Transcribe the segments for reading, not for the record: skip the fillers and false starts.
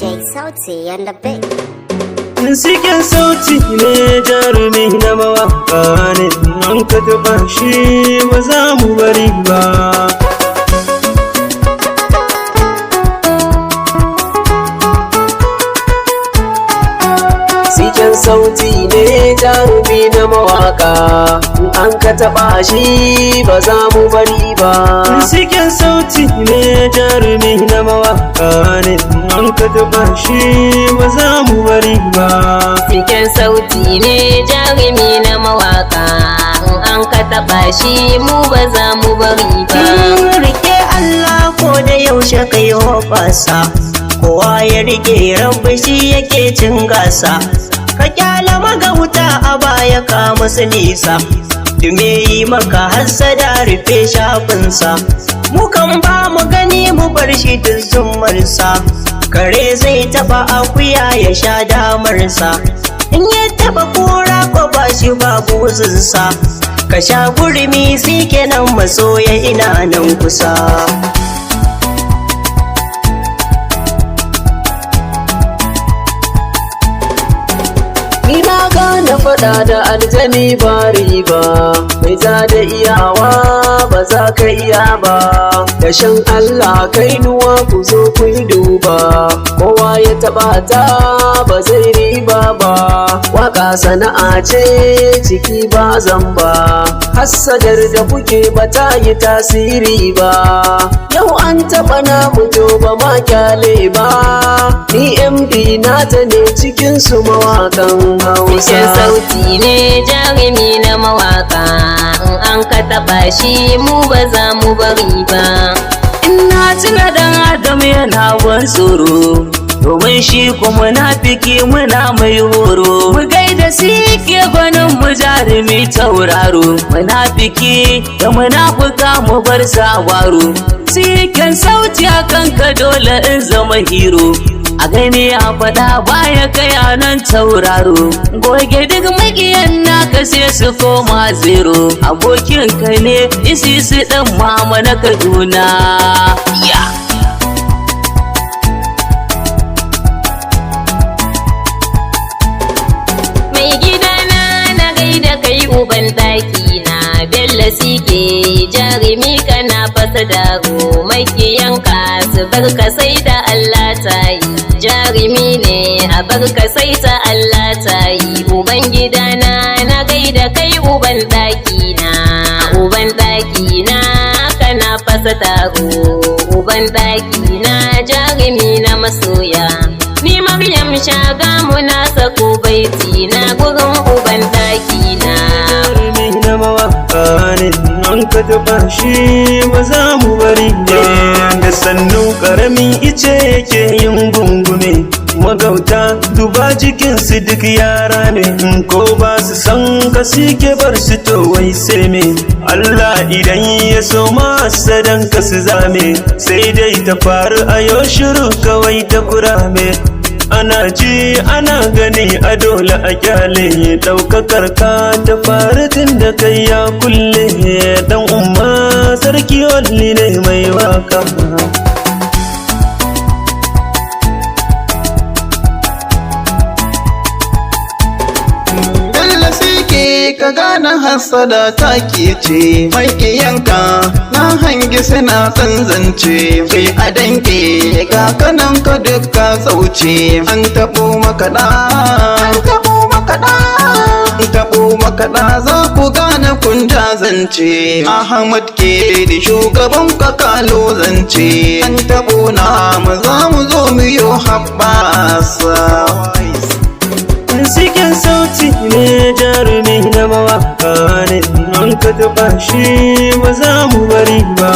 DJ Sauty and the big. Sikin sauti ne jarumi na mawaka ne, an ka taɓa shi ba za mu bari ba. Sikin sauti ne jarumi na mawaka, an ka taɓa shi ba za mu bari ba. Sikin sauti ne jarumi na mawaka ne, an ka taɓa shi ba za mu bari ba. Sikin sauti ne jarumi na mawaka, an ka taɓa shi mu ba za mu bari ba. Rike Allah ko da yaushe kai hofasa, kowa ya rike rabbi shi yake cin gasa. Ka kyala magauta a baya ka musu nisa, dume yi maka hassada rufe shafinsa. Mukan ba mu gani mu bar shi duk zummarsa, kare zai taba akuya ya sha damarsa. In ya taba kura ko ba shi babu zinsa, ka sha gurmi sai kenan masoya ina nan kusa. Ina gane faɗa da aljani ba riba, mai ta da iyawa ba za ka iya ba. Da shan Allah kai nuwa ku zo ku yi duba, kowa ya taɓa ta ba zai riba ba. Waka sana'a ce ciki ba zamba, hassadar da kuke ba ta yi tasiri ba. Yau an taɓa na mutu ba ma kyale ba, ni MD nata ne cikin su mawakan Hausa. Sikin sauti ne jarumi na mawaka, an ka taɓa shi mu ba za mu bari ba. Ina tuna dan Adam yana ban tsoro, domin shi kuma munafiki muna mai horo. Mu gaida sike gwanin mu jarumi tauraro, munafiki da munafuka mu bar sawaro. Siken sauti a kanka dole in zama hero, a gani a faɗa baya kai a nan tauraro. Goge duk makiyan naka sai su koma zero, abokin ka ne isi ɗan mama na Kaduna. Mai gidana na gaida kai uban ɗaki na, Bello sike jarumi kana fasa dago. Makiyanka su barka sai da Allah ta yi, jarumi ne a barka sai ta Allah ta yi. Uban gidana na gaida kai uban ɗaki na, uban ɗaki na kana fasa dago. Uban ɗaki na jarumi na masoya, ni Maryam Shagamu na sako baiti na gurin uban ɗaki na. Jarumi na mawaka ne, an ka taɓa shi ba za mu bari ba. Da sannu ƙaramin ice yake yin gungume, magauta duba jikinsu duk yara ne. Ko ba su san ka sike bar su to wai sai me. Allah idan ya so masadan ka su zame, sai dai ta faru a yau shiru kawai ta kurame. Ana ji ana gani a dole a kyale, ɗaukakar ka ta faru tun da kai ya kulle. Dan umma sarki walli ne mai waka. Ka gane hassada take ce makiyanka na hangi suna tsanzance. Kai a danke ga kanan ka duka sauce, an taɓo makaɗa, an taɓo makaɗa, an taɓo makaɗa za ku gane kun jazance. Ahmad ke da shugaban ka kalo zance, an taɓo na mu za mu zo mu yi haɓasa. Sikin sauti ne jarumi na mawaka ne, an ka taɓa shi ba za mu bari ba.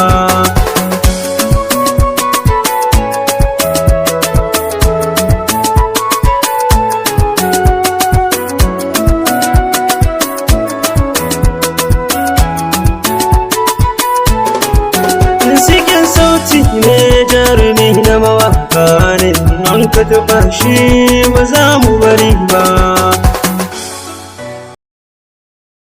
Sikin sauti ne jarumi na mawaka ne, an ka taɓa shi ba za mu bari ba.